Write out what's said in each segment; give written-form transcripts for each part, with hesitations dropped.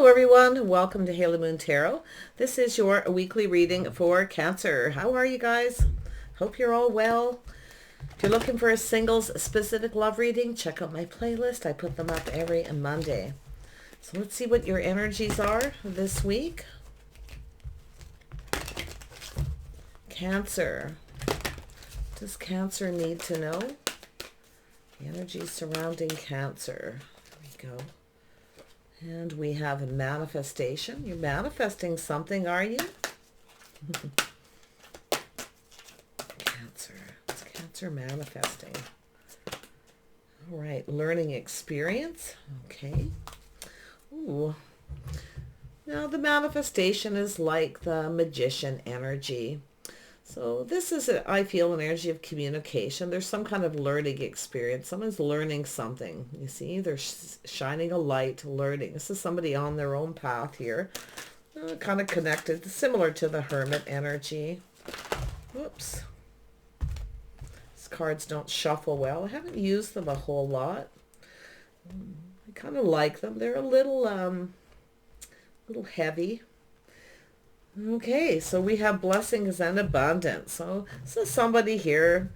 Hello everyone, welcome to Halo Moon Tarot. This is your weekly reading for Cancer. How are you guys? Hope you're all well. If you're looking for a singles specific love reading, check out my playlist. I put them up every Monday. So let's see what your energies are this week. Cancer. What does Cancer need to know? The energies surrounding Cancer. There we go. And we have a manifestation. You're manifesting something, are you? Cancer. It's Cancer manifesting. All right. Learning experience. Okay. Ooh. Now the manifestation is like the magician energy. So this is, I feel, an energy of communication. There's some kind of learning experience. Someone's learning something. You see, they're shining a light, learning. This is somebody on their own path here. Kind of connected, similar to the Hermit energy. Whoops. These cards don't shuffle well. I haven't used them a whole lot. I kind of like them. They're a little heavy. Okay, so we have blessings and abundance. So this is somebody here,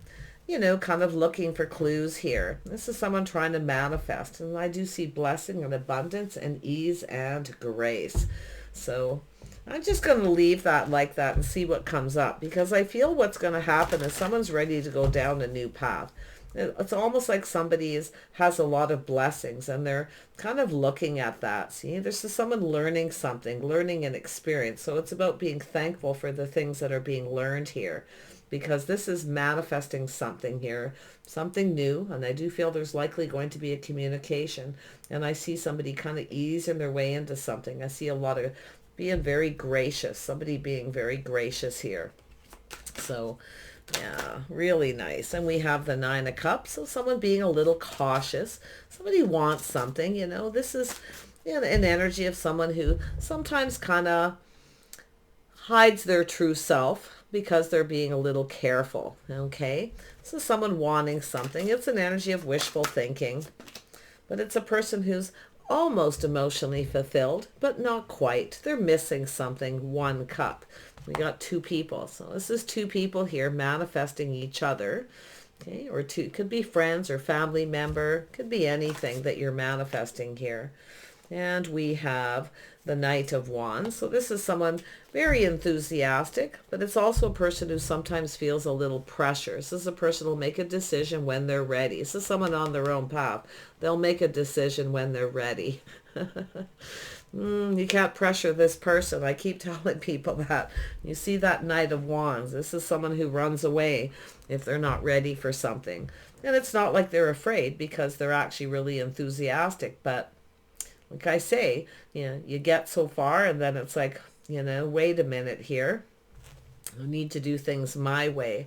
you know, kind of looking for clues here. This is someone trying to manifest. And I do see blessing and abundance and ease and grace. So I'm just going to leave that like that and see what comes up. Because I feel what's going to happen is someone's ready to go down a new path. It's almost like somebody has a lot of blessings and they're kind of looking at that. See, there's someone learning something, learning an experience. So it's about being thankful for the things that are being learned here, because this is manifesting something here, something new. And I do feel there's likely going to be a communication. And I see somebody kind of easing their way into something. I see a lot of being very gracious, somebody being very gracious here. So yeah, really nice. And we have the Nine of Cups. So someone being a little cautious. Somebody wants something, you know. This is, you know, an energy of someone who sometimes kind of hides their true self because they're being a little careful, okay? So someone wanting something. It's an energy of wishful thinking. But it's a person who's almost emotionally fulfilled, but not quite. They're missing something. One cup. We got two people. So this is two people here manifesting each other. Okay, or two, could be friends or family member, could be anything that you're manifesting here. And we have the Knight of Wands. So this is someone very enthusiastic, but it's also a person who sometimes feels a little pressure. This is a person who will make a decision when they're ready. This is someone on their own path. They'll make a decision when they're ready. You can't pressure this person. I keep telling people that. You see that Knight of Wands. This is someone who runs away if they're not ready for something. And it's not like they're afraid, because they're actually really enthusiastic. But like I say, you know, you get so far and then it's like, you know, wait a minute here. I need to do things my way.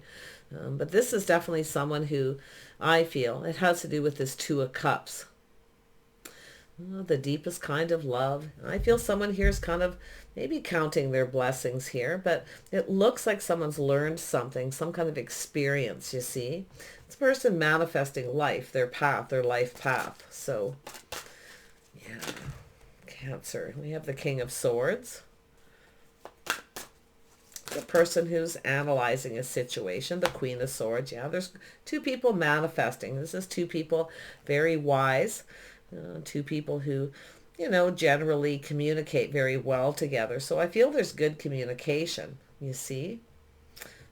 But this is definitely someone who, I feel, it has to do with this Two of Cups. The deepest kind of love. I feel someone here is kind of maybe counting their blessings here, but it looks like someone's learned something, some kind of experience, you see. It's a person manifesting life, their path, their life path. So, yeah, Cancer. We have the King of Swords. The person who's analyzing a situation, the Queen of Swords. Yeah, there's two people manifesting. This is two people very wise. Two people who, you know, generally communicate very well together. So I feel there's good communication, you see.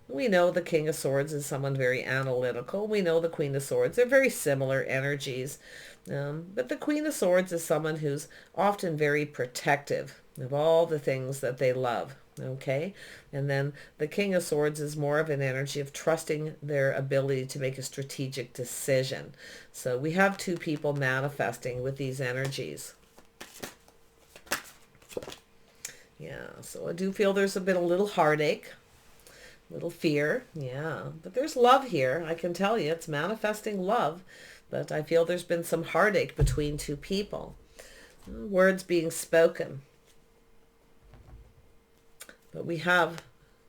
We know the King of Swords is someone very analytical. We know the Queen of Swords. They're very similar energies. But the Queen of Swords is someone who's often very protective of all the things that they love. Okay, and then the King of Swords is more of an energy of trusting their ability to make a strategic decision. So we have two people manifesting with these energies. Yeah, so I do feel there's a little heartache, little fear. Yeah, but there's love here. I can tell you it's manifesting love, but I feel there's been some heartache between two people. Words being spoken. But we have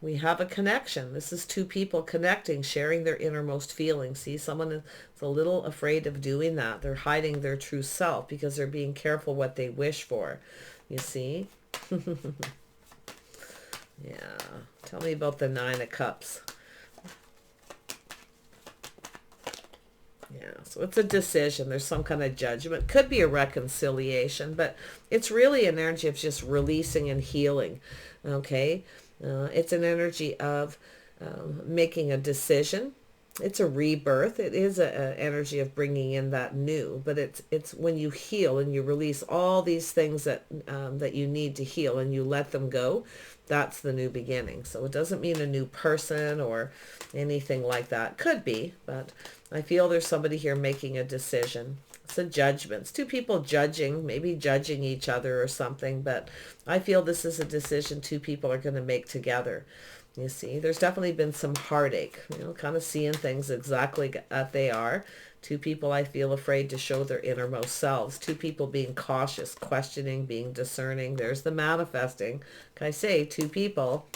we have a connection. This is two people connecting, sharing their innermost feelings. See, someone is a little afraid of doing that. They're hiding their true self because they're being careful what they wish for. You see? Yeah. Tell me about the Nine of Cups. Yeah, so it's a decision. There's some kind of judgment. Could be a reconciliation, but it's really an energy of just releasing and healing. Okay? It's an energy of making a decision. It's a rebirth. It is an energy of bringing in that new, but it's when you heal and you release all these things that that you need to heal and you let them go. That's the new beginning. So it doesn't mean a new person or anything like that. Could be, but I feel there's somebody here making a decision. It's a judgment. It's two people judging, maybe judging each other or something, but I feel this is a decision two people are going to make together. You see, there's definitely been some heartache, kind of seeing things exactly as they are. Two people I feel afraid to show their innermost selves. Two people being cautious, questioning, being discerning. There's the manifesting. Can I say two people?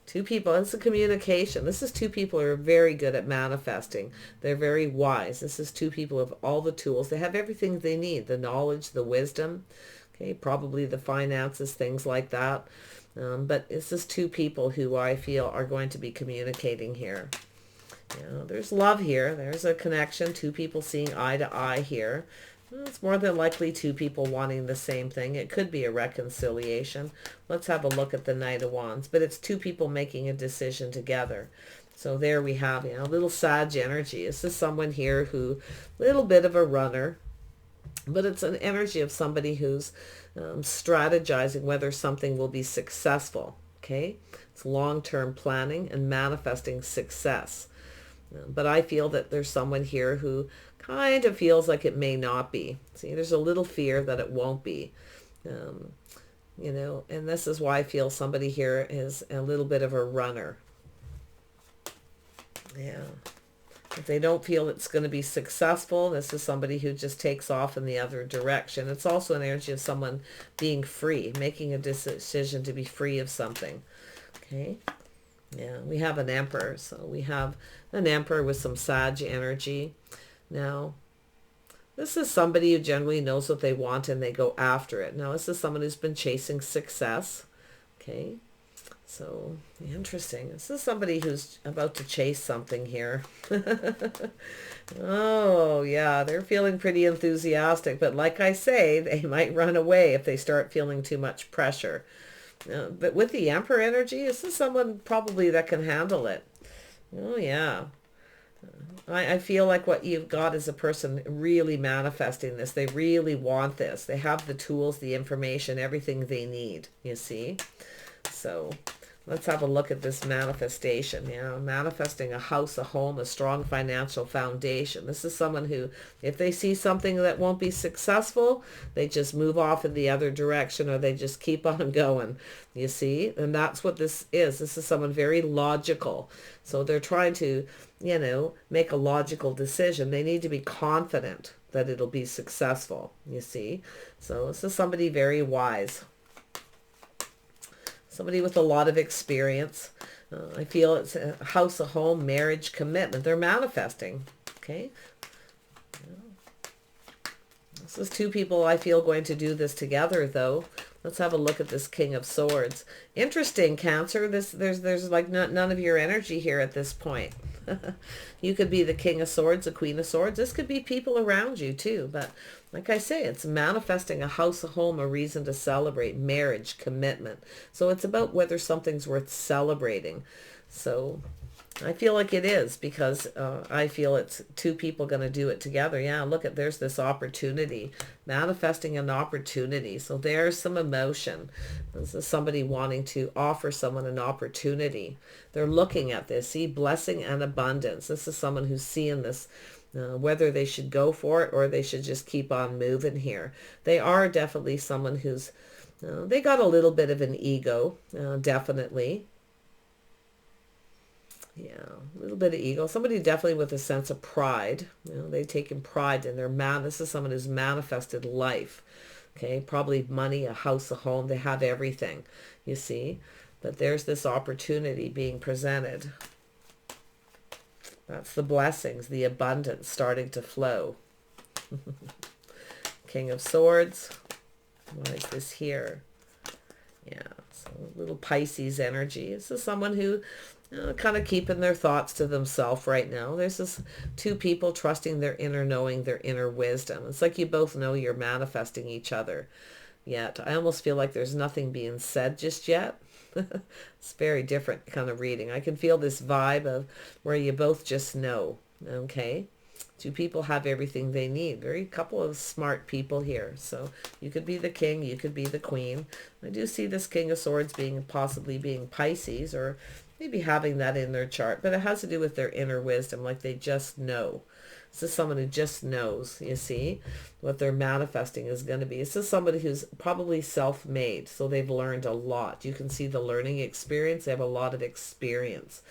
Two people. It's a communication. This is two people who are very good at manifesting. They're very wise. This is two people with all the tools. They have everything they need. The knowledge, the wisdom, okay, probably the finances, things like that. But this is two people who I feel are going to be communicating here. There's love here. There's a connection. Two people seeing eye to eye here. It's more than likely two people wanting the same thing. It could be a reconciliation. Let's have a look at the Knight of Wands. But it's two people making a decision together. So there we have, a little Sag energy. This is someone here who, a little bit of a runner. But it's an energy of somebody who's strategizing whether something will be successful. Okay? It's long-term planning and manifesting success. But I feel that there's someone here who kind of feels like it may not be. See, there's a little fear that it won't be. And this is why I feel somebody here is a little bit of a runner. Yeah. If they don't feel it's going to be successful, this is somebody who just takes off in the other direction. It's also an energy of someone being free, making a decision to be free of something. Okay. Yeah, we have an Emperor. So we have an Emperor with some Sag energy. Now, this is somebody who generally knows what they want and they go after it. Now, this is someone who's been chasing success. Okay. So, interesting. This is somebody who's about to chase something here. Oh, yeah, they're feeling pretty enthusiastic. But like I say, they might run away if they start feeling too much pressure. But with the Emperor energy, this is someone probably that can handle it. Oh, yeah. I feel like what you've got is a person really manifesting this. They really want this. They have the tools, the information, everything they need, you see. So let's have a look at this manifestation. Manifesting a house, a home, a strong financial foundation. This is someone who, if they see something that won't be successful, they just move off in the other direction or they just keep on going, you see. And that's what this is. This is someone very logical. So they're trying to, make a logical decision. They need to be confident that it'll be successful, you see. So this is somebody very wise. Somebody with a lot of experience. I feel it's a house, a home, marriage, commitment. They're manifesting. Okay. This is two people I feel going to do this together, though. Let's have a look at this King of Swords. Interesting, Cancer. There's like none of your energy here at this point. You could be the King of Swords, the Queen of Swords. This could be people around you too. But like I say, it's manifesting a house, a home, a reason to celebrate, marriage, commitment. So it's about whether something's worth celebrating. So I feel like it is because I feel it's two people going to do it together. Yeah, look at, there's this opportunity, manifesting an opportunity. So there's some emotion. This is somebody wanting to offer someone an opportunity. They're looking at this. See, blessing and abundance. This is someone who's seeing this, whether they should go for it or they should just keep on moving here. They are definitely someone who's, they got a little bit of an ego, definitely. Yeah, a little bit of ego. Somebody definitely with a sense of pride. They've taken pride in their man. This is someone who's manifested life. Okay, probably money, a house, a home. They have everything, you see. But there's this opportunity being presented. That's the blessings, the abundance starting to flow. King of Swords. Why is this here? Yeah, so a little Pisces energy. This is someone who kind of keeping their thoughts to themselves right now. There's this two people trusting their inner knowing, their inner wisdom. It's like you both know you're manifesting each other. Yet I almost feel like there's nothing being said just yet. It's very different kind of reading. I can feel this vibe of where you both just know. Okay. Two people have everything they need. Very couple of smart people here. So you could be the king, you could be the queen. I do see this King of Swords being possibly being Pisces, or maybe having that in their chart. But it has to do with their inner wisdom, like they just know. This is someone who just knows, you see, what they're manifesting is going to be. This is somebody who's probably self-made, so they've learned a lot. You can see the learning experience. They have a lot of experience.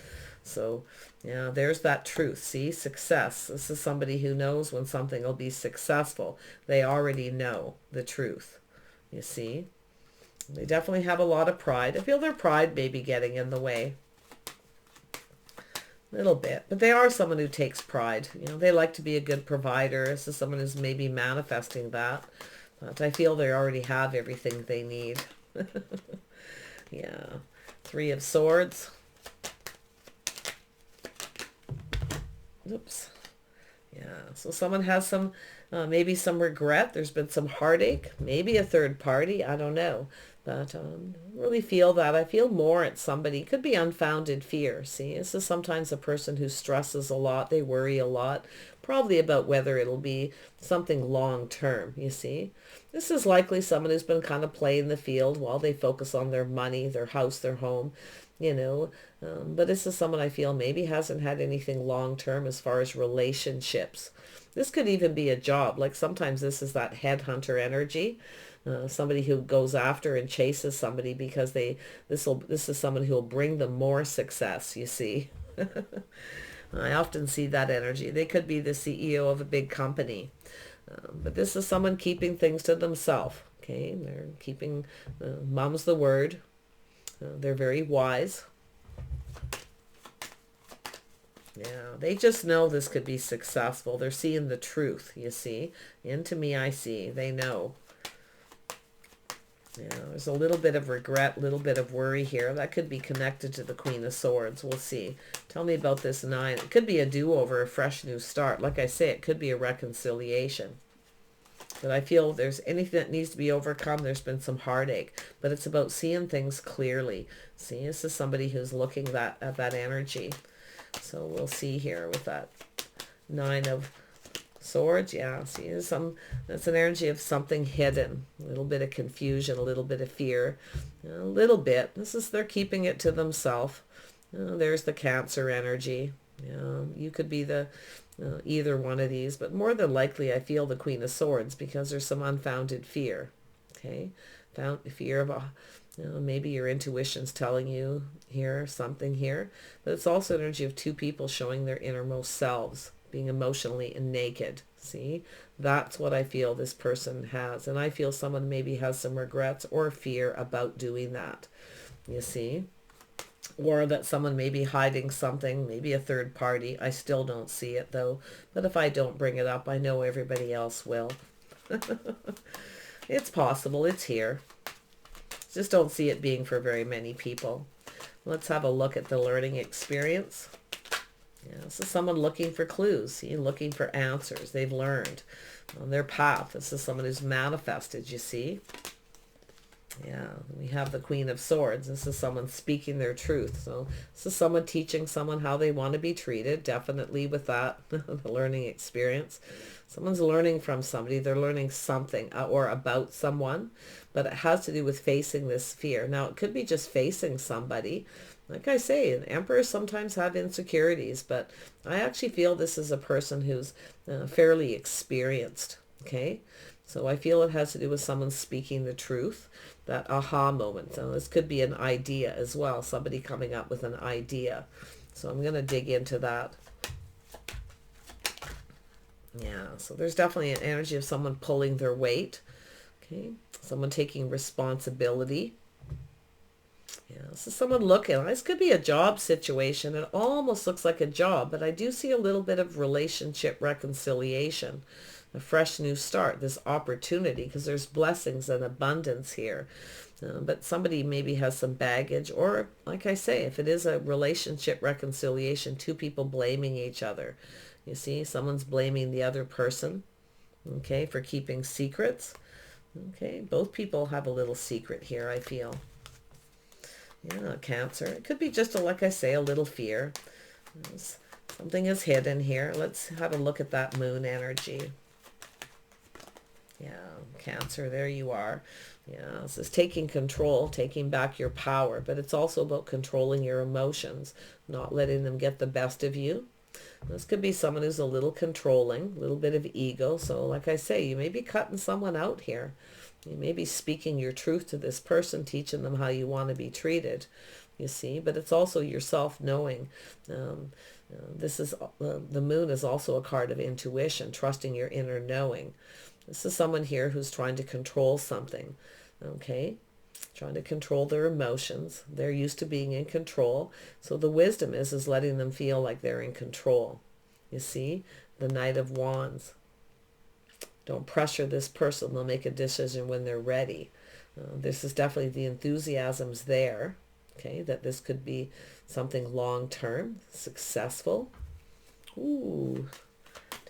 So, yeah, there's that truth. See, success. This is somebody who knows when something will be successful. They already know the truth, you see. They definitely have a lot of pride. I feel their pride may be getting in the way. Little bit, but they are someone who takes pride. You know, they like to be a good provider. This is someone who's maybe manifesting that, but I feel they already have everything they need. Yeah, Three of Swords. Oops. Yeah, so someone has some maybe some regret. There's been some heartache, maybe a third party, I don't know. But really feel that. I feel more at somebody. It could be unfounded fear. See, this is sometimes a person who stresses a lot. They worry a lot, probably about whether it'll be something long term, you see. This is likely someone who's been kind of playing the field while they focus on their money, their house, their home, you know. But this is someone I feel maybe hasn't had anything long term as far as relationships. This could even be a job. Like sometimes this is that headhunter energy. Somebody who goes after and chases somebody because this is someone who will bring them more success, you see. I often see that energy. They could be the CEO of a big company. But this is someone keeping things to themselves. Okay, they're keeping, mom's the word. They're very wise. Yeah, they just know this could be successful. They're seeing the truth, you see. Into me I see. They know. Yeah, there's a little bit of regret, a little bit of worry here. That could be connected to the Queen of Swords. We'll see. Tell me about this 9. It could be a do-over, a fresh new start. Like I say, it could be a reconciliation. But I feel there's anything that needs to be overcome. There's been some heartache. But it's about seeing things clearly. See, this is somebody who's looking at that energy. So we'll see here with that 9 of Swords. Yeah, see, that's an energy of something hidden, a little bit of confusion, a little bit of fear, a little bit. They're keeping it to themselves. There's the Cancer energy. You could be the either one of these, but more than likely I feel the Queen of Swords because there's some unfounded fear. Okay, fear of maybe your intuition's telling you here something here, but it's also energy of two people showing their innermost selves, being emotionally naked. See, that's what I feel this person has. And I feel someone maybe has some regrets or fear about doing that, you see. Or that someone may be hiding something, maybe a third party. I still don't see it though. But if I don't bring it up, I know everybody else will. It's possible. It's here. Just don't see it being for very many people. Let's have a look at the learning experience. Yeah, this is someone looking for clues, see, looking for answers. They've learned on their path. This is someone who's manifested, you see. Yeah, we have the Queen of Swords. This is someone speaking their truth. So this is someone teaching someone how they want to be treated, definitely with that, the learning experience. Someone's learning from somebody. They're learning something or about someone, but it has to do with facing this fear. Now, it could be just facing somebody. Like I say, emperors sometimes have insecurities, but I actually feel this is a person who's fairly experienced, okay? So I feel it has to do with someone speaking the truth, that aha moment. So this could be an idea as well, somebody coming up with an idea. So I'm going to dig into that. Yeah, so there's definitely an energy of someone pulling their weight, okay? Someone taking responsibility. Yeah, this is someone looking. This could be a job situation. It almost looks like a job, but I do see a little bit of relationship reconciliation, a fresh new start, this opportunity, because there's blessings and abundance here. But somebody maybe has some baggage, or like I say, if it is a relationship reconciliation, two people blaming each other. You see, someone's blaming the other person, okay, for keeping secrets. Okay, both people have a little secret here, I feel. Yeah, Cancer. It could be just, like I say, a little fear. Something is hidden here. Let's have a look at that moon energy. Yeah, Cancer, there you are. Yeah, this is taking control, taking back your power, but it's also about controlling your emotions, not letting them get the best of you. This could be someone who's a little controlling, a little bit of ego. So like I say, you may be cutting someone out here. You may be speaking your truth to this person, teaching them how you want to be treated, you see. But it's also yourself knowing. This is the moon is also a card of intuition, trusting your inner knowing. This is someone here who's trying to control something, okay? Trying to control their emotions. They're used to being in control. So the wisdom is letting them feel like they're in control. You see, the Knight of Wands. Don't pressure this person. They'll make a decision when they're ready. This is definitely the enthusiasm's there, okay, that this could be something long-term, successful. Ooh,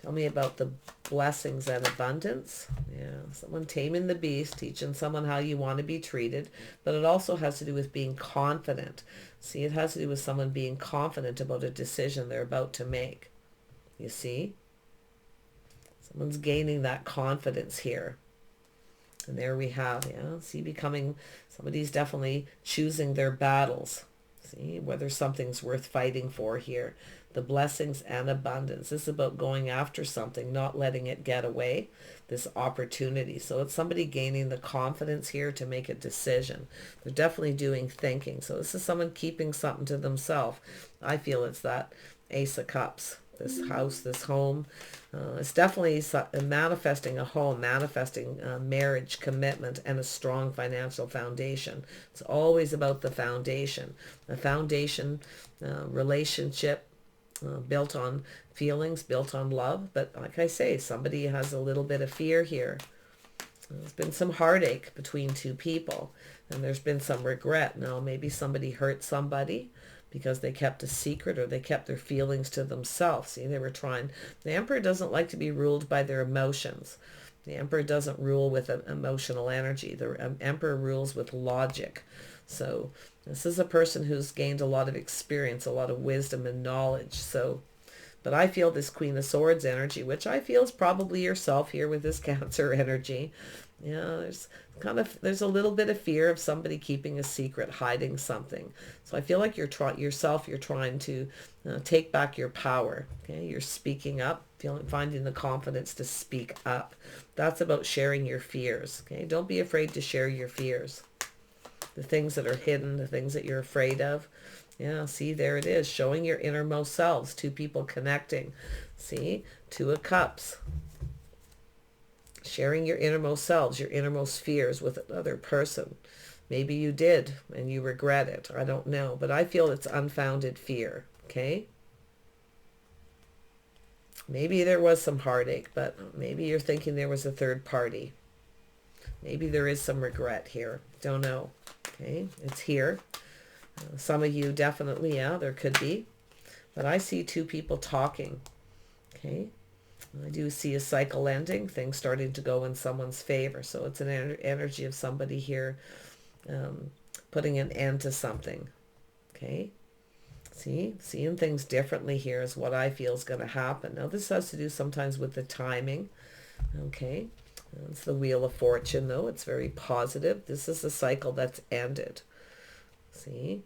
tell me about the blessings and abundance. Yeah, someone taming the beast, teaching someone how you want to be treated, but it also has to do with being confident. See, it has to do with someone being confident about a decision they're about to make. You see? Someone's gaining that confidence here. And there we have, yeah, see, somebody's definitely choosing their battles. See, whether something's worth fighting for here. The blessings and abundance. This is about going after something, not letting it get away, this opportunity. So it's somebody gaining the confidence here to make a decision. They're definitely doing thinking. So this is someone keeping something to themselves. I feel it's that Ace of Cups. This house, this home. It's definitely manifesting a home, manifesting marriage, commitment, and a strong financial foundation. It's always about the foundation. The foundation, relationship, built on feelings, built on love. But like I say, somebody has a little bit of fear here. There's been some heartache between two people, and there's been some regret. Now, maybe somebody hurt somebody because they kept a secret, or they kept their feelings to themselves. See, they were trying. The Emperor doesn't like to be ruled by their emotions. The Emperor doesn't rule with an emotional energy. The Emperor rules with logic. So this is a person who's gained a lot of experience, a lot of wisdom and knowledge. So, but I feel this Queen of Swords energy, which I feel is probably yourself here with this Cancer energy. Yeah, there's a little bit of fear of somebody keeping a secret, hiding something. So I feel like you're trying to take back your power. Okay, you're speaking up, finding the confidence to speak up. That's about sharing your fears. Okay, don't be afraid to share your fears. The things that are hidden, the things that you're afraid of. Yeah, see, there it is, showing your innermost selves, two people connecting. See, Two of Cups. Sharing your innermost selves, your innermost fears with another person. Maybe you did and you regret it. I don't know, but I feel it's unfounded fear, okay? Maybe there was some heartache, but maybe you're thinking there was a third party. Maybe there is some regret here. Don't know, okay? It's here. Some of you definitely, yeah, there could be. But I see two people talking, okay? I do see a cycle ending, things starting to go in someone's favor. So it's an energy of somebody here putting an end to something. Okay? See? Seeing things differently here is what I feel is going to happen. Now, this has to do sometimes with the timing. Okay? It's the Wheel of Fortune, though. It's very positive. This is a cycle that's ended. See?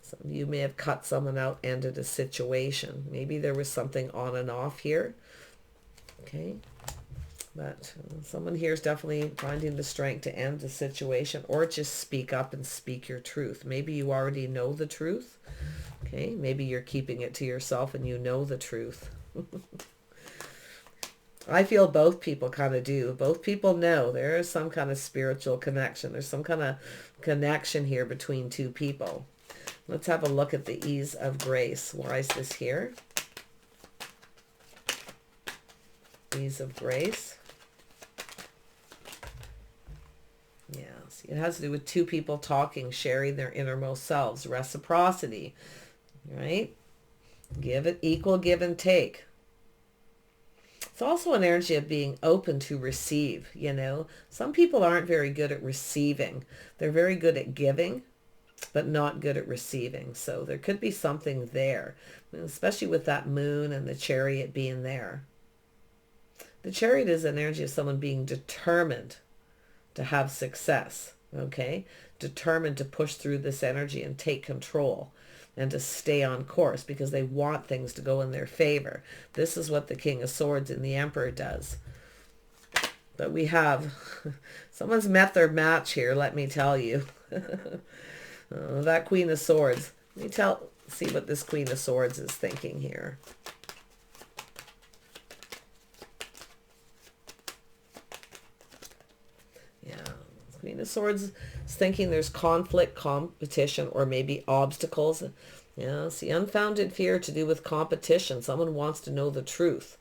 Some of you may have cut someone out, ended a situation. Maybe there was something on and off here. Okay, but someone here is definitely finding the strength to end the situation, or just speak up and speak your truth. Maybe you already know the truth. Okay, maybe you're keeping it to yourself and you know the truth. I feel both people kind of do. Both people know there is some kind of spiritual connection. There's some kind of connection here between two people. Let's have a look at the ease of grace. Why is this here? Ease of grace. Yeah, see, it has to do with two people talking, sharing their innermost selves. Reciprocity, right? Give it equal give and take. It's also an energy of being open to receive, you know. Some people aren't very good at receiving. They're very good at giving, but not good at receiving. So there could be something there, especially with that moon and the chariot being there. The chariot is an energy of someone being determined to have success, okay? Determined to push through this energy and take control and to stay on course because they want things to go in their favor. This is what the King of Swords and the Emperor does. But we have, someone's met their match here, let me tell you. That Queen of Swords. Let me see what this Queen of Swords is thinking here. Yeah, Queen of Swords is thinking there's conflict, competition, or maybe obstacles. Yeah, see, unfounded fear to do with competition. Someone wants to know the truth.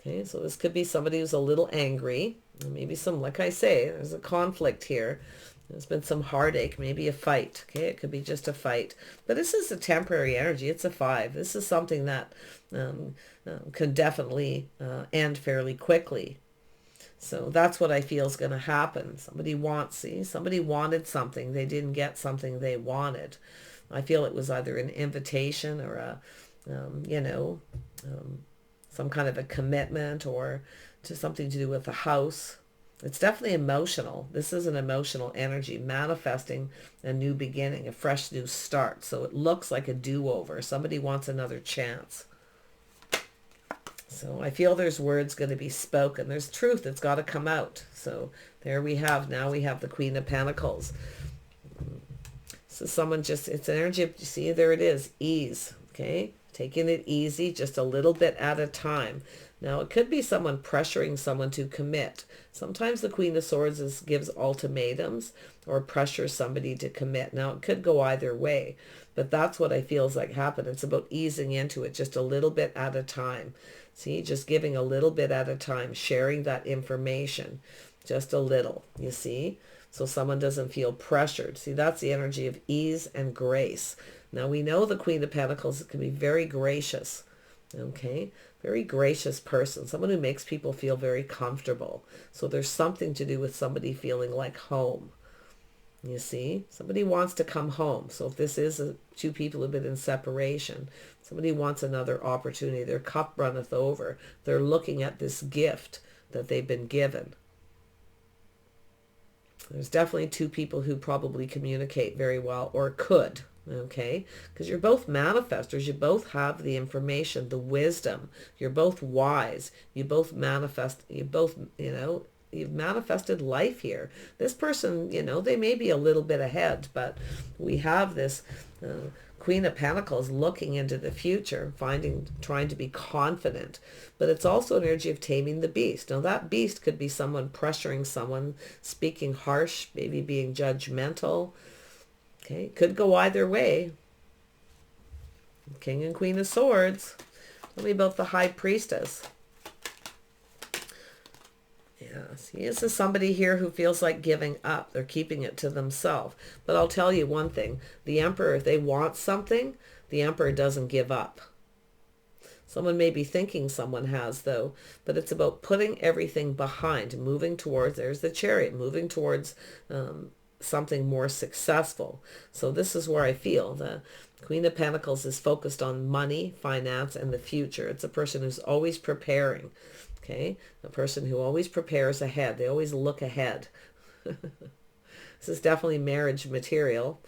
Okay, so this could be somebody who's a little angry. Maybe some, like I say, there's a conflict here. There's been some heartache, maybe a fight. Okay, it could be just a fight. But this is a temporary energy. It's a 5. This is something that can definitely end fairly quickly. So that's what I feel is going to happen. Somebody wanted something. They didn't get something they wanted. I feel it was either an invitation or a, some kind of a commitment or to something to do with a house. It's definitely emotional. This is an emotional energy, manifesting a new beginning, a fresh new start. So it looks like a do-over. Somebody wants another chance. So I feel there's words going to be spoken. There's truth that's got to come out. So there we have, now we have the Queen of Pentacles. So someone just, it's an energy of, you see, there it is, ease, okay? Taking it easy, just a little bit at a time. Now it could be someone pressuring someone to commit. Sometimes the Queen of Swords gives ultimatums or pressures somebody to commit. Now it could go either way, but that's what I feel is like happened. It's about easing into it just a little bit at a time. See, just giving a little bit at a time, sharing that information, just a little, you see? So someone doesn't feel pressured. See, that's the energy of ease and grace. Now we know the Queen of Pentacles can be very gracious, okay? Very gracious person, someone who makes people feel very comfortable. So there's something to do with somebody feeling like home. You see, somebody wants to come home. So if this is two people who have been in separation, somebody wants another opportunity. Their cup runneth over. They're looking at this gift that they've been given. There's definitely two people who probably communicate very well or could, okay? Because you're both manifestors. You both have the information, the wisdom. You're both wise. You both manifest, you both, you've manifested life here. This person, they may be a little bit ahead, but we have this Queen of Pentacles looking into the future, trying to be confident. But it's also an energy of taming the beast. Now that beast could be someone pressuring someone, speaking harsh, maybe being judgmental. Okay, could go either way. King and Queen of Swords. Tell me about the High Priestess. Yeah, see, this is somebody here who feels like giving up. They're keeping it to themselves. But I'll tell you one thing. The Emperor, if they want something, the Emperor doesn't give up. Someone may be thinking someone has, though, but it's about putting everything behind, moving towards, there's the Chariot, moving towards something more successful. So this is where I feel the Queen of Pentacles is focused on money, finance, and the future. It's a person who's always preparing. Okay, a person who always prepares ahead. They always look ahead. This is definitely marriage material.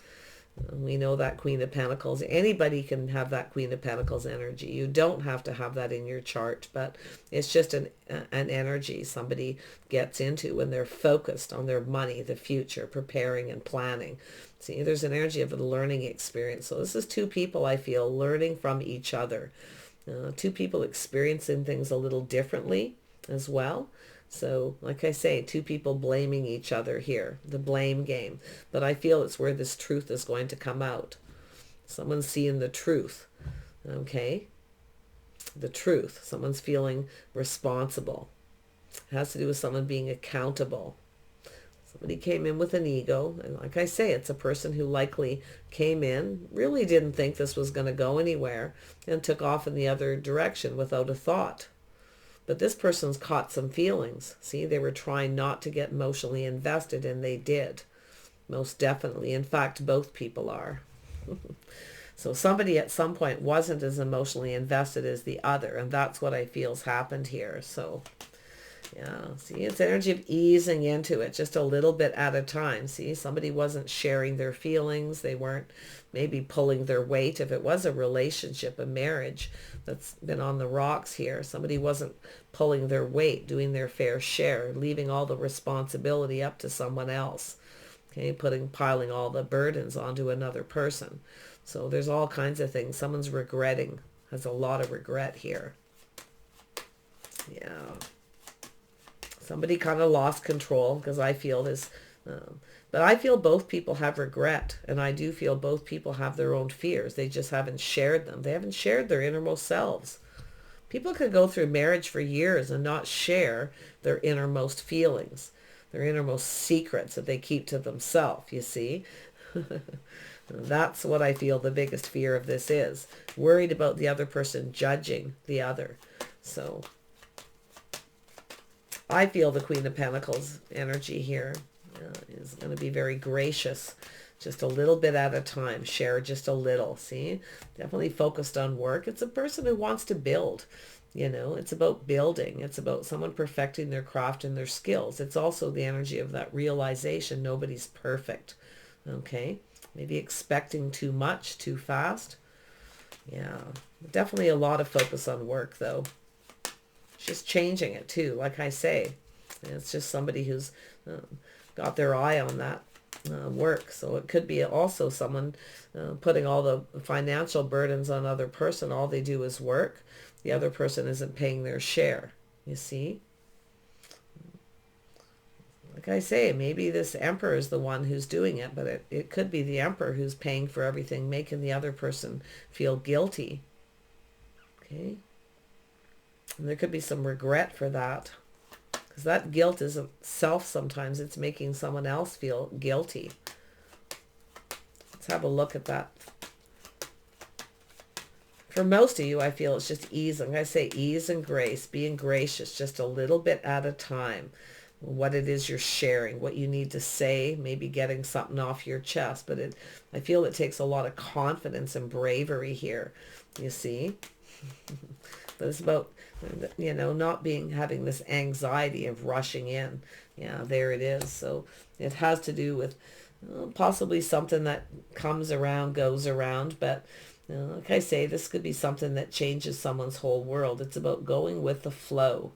We know that Queen of Pentacles. Anybody can have that Queen of Pentacles energy. You don't have to have that in your chart, but it's just an energy somebody gets into when they're focused on their money, the future, preparing and planning. See, there's an energy of a learning experience. So this is two people, I feel, learning from each other. Two people experiencing things a little differently as well. So, like I say, two people blaming each other here, the blame game. But I feel it's where this truth is going to come out. Someone's seeing the truth, okay? The truth. Someone's feeling responsible. It has to do with someone being accountable. Somebody came in with an ego, and like I say, it's a person who likely came in, really didn't think this was going to go anywhere, and took off in the other direction without a thought. But this person's caught some feelings. See, they were trying not to get emotionally invested, and they did. Most definitely. In fact, both people are. So somebody at some point wasn't as emotionally invested as the other, and that's what I feel's happened here. So yeah, see, it's energy of easing into it just a little bit at a time. See, somebody wasn't sharing their feelings. They weren't maybe pulling their weight. If it was a relationship, a marriage that's been on the rocks here, somebody wasn't pulling their weight, doing their fair share, leaving all the responsibility up to someone else. Okay, piling all the burdens onto another person. So there's all kinds of things. Someone's regretting, has a lot of regret here. Yeah. Somebody kind of lost control, because I feel this, but I feel both people have regret, and I do feel both people have their own fears. They just haven't shared them. They haven't shared their innermost selves. People could go through marriage for years and not share their innermost feelings, their innermost secrets that they keep to themselves, you see. That's what I feel the biggest fear of this is. Worried about the other person judging the other. So I feel the Queen of Pentacles energy here is going to be very gracious, just a little bit at a time. Share just a little. See, definitely focused on work. It's a person who wants to build. You know, it's about building. It's about someone perfecting their craft and their skills. It's also the energy of that realization nobody's perfect. Okay, maybe expecting too much too fast. Yeah, definitely a lot of focus on work though. Just changing it too, like I say. It's just somebody who's got their eye on that work. So it could be also someone putting all the financial burdens on other person. All they do is work. The other person isn't paying their share, you see. Like I say, maybe this emperor is the one who's doing it, but it could be the emperor who's paying for everything, making the other person feel guilty. Okay. And there could be some regret for that. Because that guilt isn't self sometimes. It's making someone else feel guilty. Let's have a look at that. For most of you, I feel it's just ease. I'm going to say ease and grace. Being gracious just a little bit at a time. What it is you're sharing. What you need to say. Maybe getting something off your chest. But I feel it takes a lot of confidence and bravery here. You see? But it's about, you know, not having this anxiety of rushing in. Yeah, there it is. So it has to do with possibly something that comes around, goes around. But like I say, this could be something that changes someone's whole world. It's about going with the flow.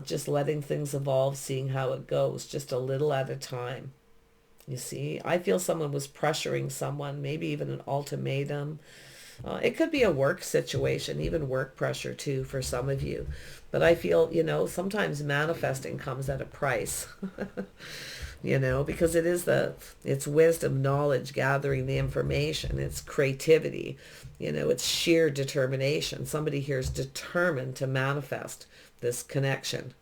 Just letting things evolve, seeing how it goes, just a little at a time. You see, I feel someone was pressuring someone, maybe even an ultimatum. It could be a work situation, even work pressure too for some of you. But I feel, you know, sometimes manifesting comes at a price, you know, because it's wisdom, knowledge, gathering the information, it's creativity, you know, it's sheer determination. Somebody here is determined to manifest this connection,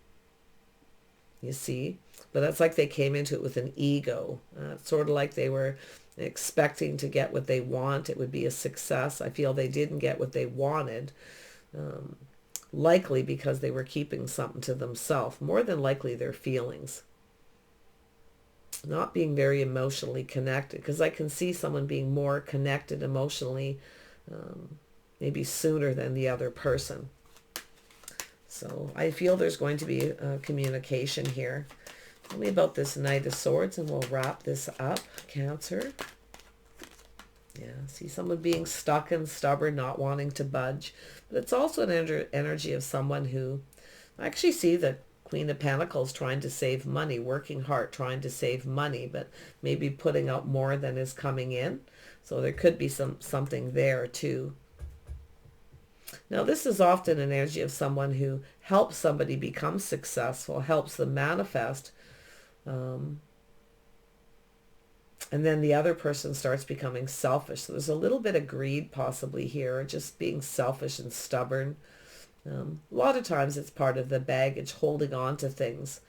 you see. But that's like they came into it with an ego. It's sort of like they were expecting to get what they want. It would be a success. I feel they didn't get what they wanted, likely because they were keeping something to themselves, more than likely their feelings. Not being very emotionally connected, because I can see someone being more connected emotionally maybe sooner than the other person. So I feel there's going to be a communication here. Tell me about this Knight of Swords and we'll wrap this up. Cancer. Yeah, see someone being stuck and stubborn, not wanting to budge. But it's also an energy of someone who, I actually see the Queen of Pentacles trying to save money, working hard, trying to save money, but maybe putting out more than is coming in. So there could be something there too. Now, this is often an energy of someone who helps somebody become successful, helps them manifest. And then the other person starts becoming selfish. So there's a little bit of greed possibly here, just being selfish and stubborn. A lot of times it's part of the baggage, holding on to things,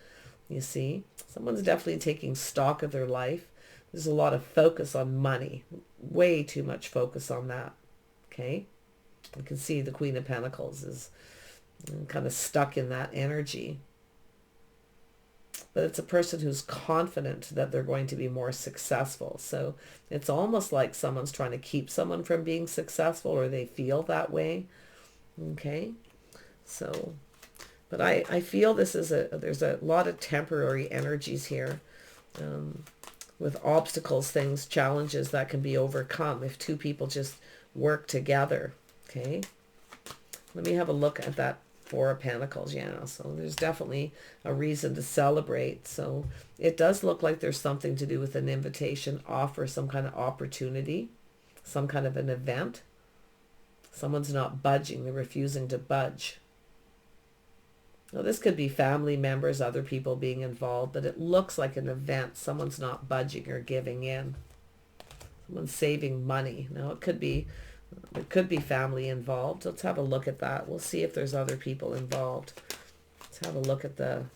you see. Someone's definitely taking stock of their life. There's a lot of focus on money, way too much focus on that, okay? You can see the Queen of Pentacles is kind of stuck in that energy. But it's a person who's confident that they're going to be more successful. So it's almost like someone's trying to keep someone from being successful, or they feel that way, okay? So, but I feel there's a lot of temporary energies here, with obstacles, things, challenges that can be overcome if two people just work together, okay? Let me have a look at that Four of Pentacles. Yeah, so there's definitely a reason to celebrate. So it does look like there's something to do with an invitation, offer, some kind of opportunity, some kind of an event. Someone's not budging. They're refusing to budge. Now, this could be family members, other people being involved, but it looks like an event. Someone's not budging or giving in. Someone's saving money. Now, it could be family involved. Let's have a look at that. We'll see if there's other people involved. Let's have a look at the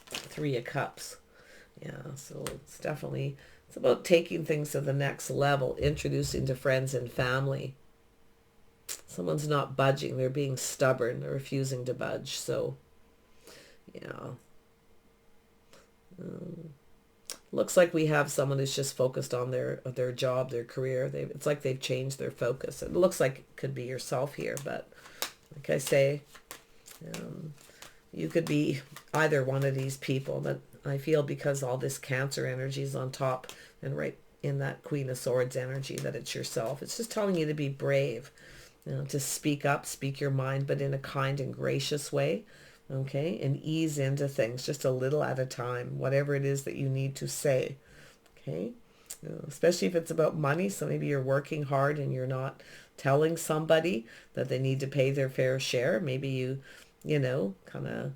Three of Cups. Yeah, so it's about taking things to the next level, introducing to friends and family. Someone's not budging. They're being stubborn. They're refusing to budge. So, yeah. Looks like we have someone who's just focused on their job, their career. It's like they've changed their focus. It looks like it could be yourself here, but like I say, you could be either one of these people. But I feel because all this Cancer energy is on top and right in that Queen of Swords energy, that it's yourself. It's just telling you to be brave. To speak up, speak your mind, but in a kind and gracious way, okay? And ease into things just a little at a time, whatever it is that you need to say, okay? Especially if it's about money, so maybe you're working hard and you're not telling somebody that they need to pay their fair share. Maybe you kind of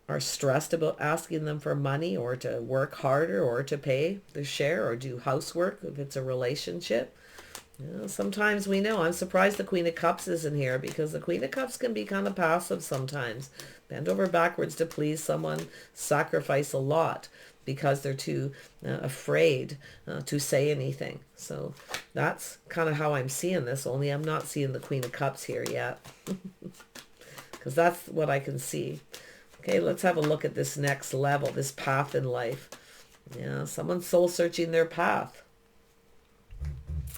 are stressed about asking them for money, or to work harder, or to pay their share, or do housework if it's a relationship. Sometimes we know. I'm surprised the Queen of Cups isn't here, because the Queen of Cups can be kind of passive sometimes. Bend over backwards to please someone, sacrifice a lot because they're too afraid to say anything. So that's kind of how I'm seeing this, only I'm not seeing the Queen of Cups here yet, because that's what I can see. Okay, let's have a look at this next level, this path in life. Yeah, someone's soul searching their path.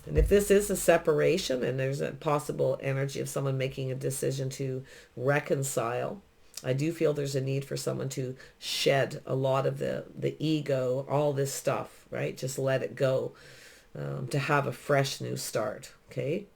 And if this is a separation, and there's a possible energy of someone making a decision to reconcile, I do feel there's a need for someone to shed a lot of the ego, all this stuff, right? Just let it go, to have a fresh new start, okay?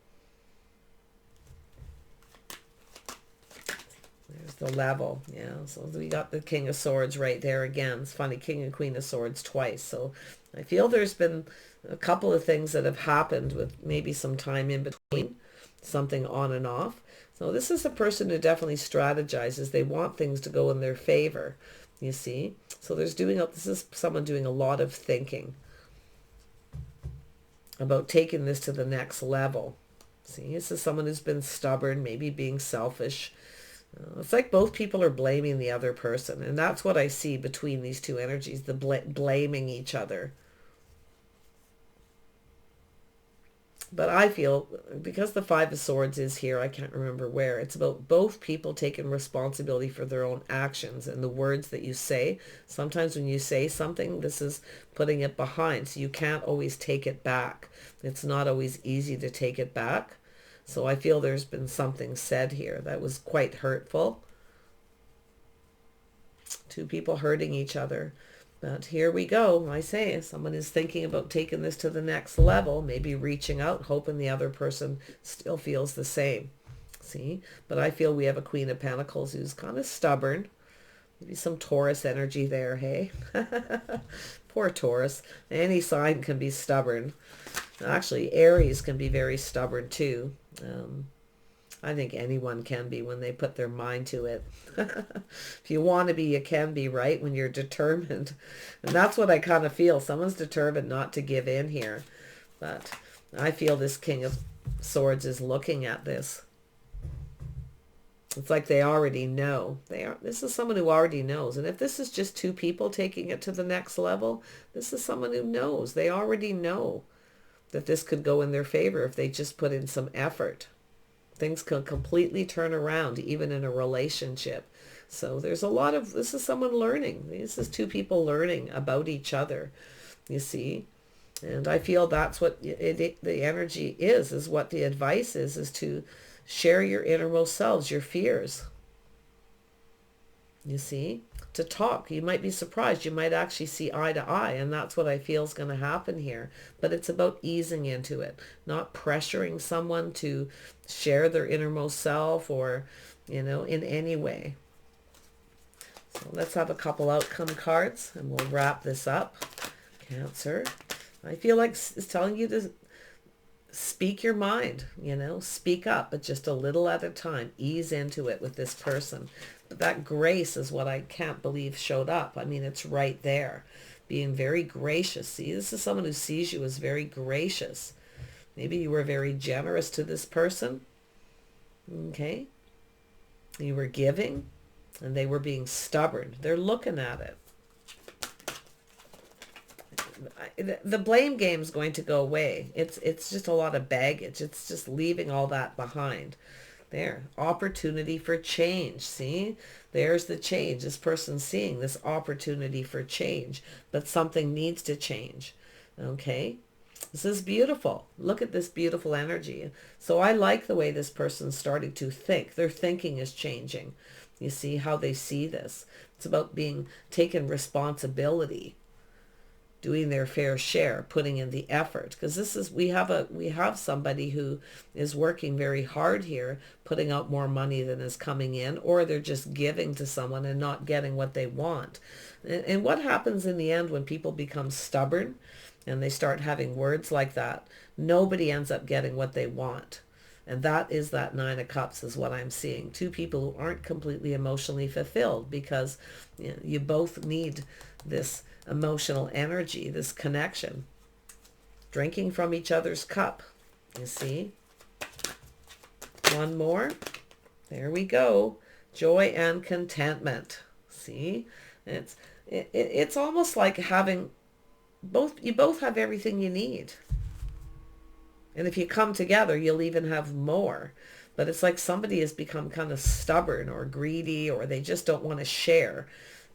There's the level, yeah. So we got the King of Swords right there again. It's funny, King and Queen of Swords twice. So I feel there's been a couple of things that have happened with maybe some time in between, something on and off. So this is a person who definitely strategizes. They want things to go in their favor, you see. So this is someone doing a lot of thinking about taking this to the next level. See, this is someone who's been stubborn, maybe being selfish. It's like both people are blaming the other person. And that's what I see between these two energies, the blaming each other. But I feel, because the Five of Swords is here, I can't remember where, it's about both people taking responsibility for their own actions and the words that you say. Sometimes when you say something, this is putting it behind, so you can't always take it back. It's not always easy to take it back. So I feel there's been something said here that was quite hurtful. Two people hurting each other. But here we go. I say, someone is thinking about taking this to the next level, maybe reaching out, hoping the other person still feels the same. See? But I feel we have a Queen of Pentacles who's kind of stubborn. Maybe some Taurus energy there, hey? Poor Taurus. Any sign can be stubborn. Actually, Aries can be very stubborn too. I think anyone can be when they put their mind to it. If you want to be, you can be, right? When you're determined. And that's what I kind of feel. Someone's determined not to give in here. But I feel this King of Swords is looking at this. It's like they already know. This is someone who already knows. And if this is just two people taking it to the next level, this is someone who knows. They already know that this could go in their favor if they just put in some effort. Things can completely turn around, even in a relationship. So there's a lot of, this is someone learning. This is two people learning about each other, you see. And I feel that's what the energy is what the advice is to share your innermost selves, your fears. You see, to talk. You might be surprised. You might actually see eye to eye, and that's what I feel is going to happen here. But it's about easing into it, not pressuring someone to share their innermost self or, in any way. So let's have a couple outcome cards, and we'll wrap this up. Cancer. I feel like it's telling you to speak your mind, speak up, but just a little at a time. Ease into it with this person. But that grace is what I can't believe showed up. I mean, it's right there. Being very gracious. See, this is someone who sees you as very gracious. Maybe you were very generous to this person. Okay. You were giving, and they were being stubborn. They're looking at it. The blame game is going to go away. It's just a lot of baggage. It's just leaving all that behind. There, opportunity for change. See, there's the change. This person's seeing this opportunity for change, but something needs to change. Okay, this is beautiful. Look at this beautiful energy. So I like the way this person's starting to think. Their thinking is changing. You see how they see this. It's about taking responsibility, doing their fair share, putting in the effort. Because we have somebody who is working very hard here, putting out more money than is coming in, or they're just giving to someone and not getting what they want. And what happens in the end when people become stubborn and they start having words like that? Nobody ends up getting what they want. And that is that Nine of Cups is what I'm seeing. Two people who aren't completely emotionally fulfilled because you both need this emotional energy, this connection. Drinking from each other's cup, you see. One more. There we go. Joy and contentment. See? It's almost like having you both have everything you need. And if you come together, you'll even have more. But it's like somebody has become kind of stubborn or greedy, or they just don't want to share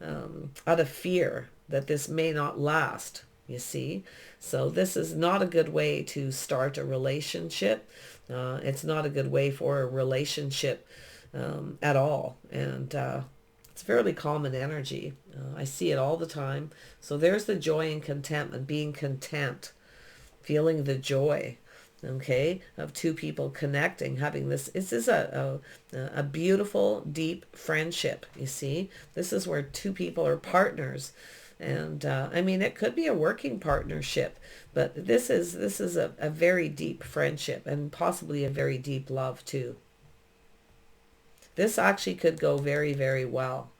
out of fear that this may not last, you see. So this is not a good way to start a relationship. It's not a good way for a relationship at all. And it's fairly common energy. I see it all the time. So there's the joy and contentment, being content, feeling the joy, okay, of two people connecting, having this. This is a beautiful, deep friendship, you see. This is where two people are partners. And I mean, it could be a working partnership, but this is a very deep friendship and possibly a very deep love too. This actually could go very, very well,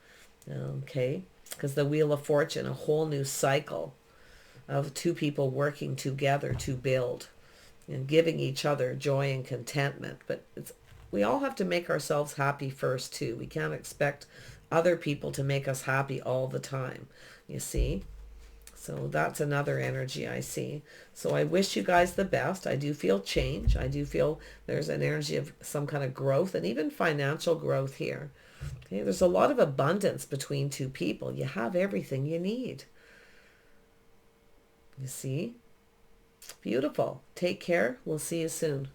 okay, because the Wheel of Fortune, a whole new cycle of two people working together to build and giving each other joy and contentment. But we all have to make ourselves happy first too. We can't expect other people to make us happy all the time, you see. So that's another energy I see. So I wish you guys the best. I do feel change. I do feel there's an energy of some kind of growth and even financial growth here. Okay, there's a lot of abundance between two people. You have everything you need. You see? Beautiful. Take care. We'll see you soon.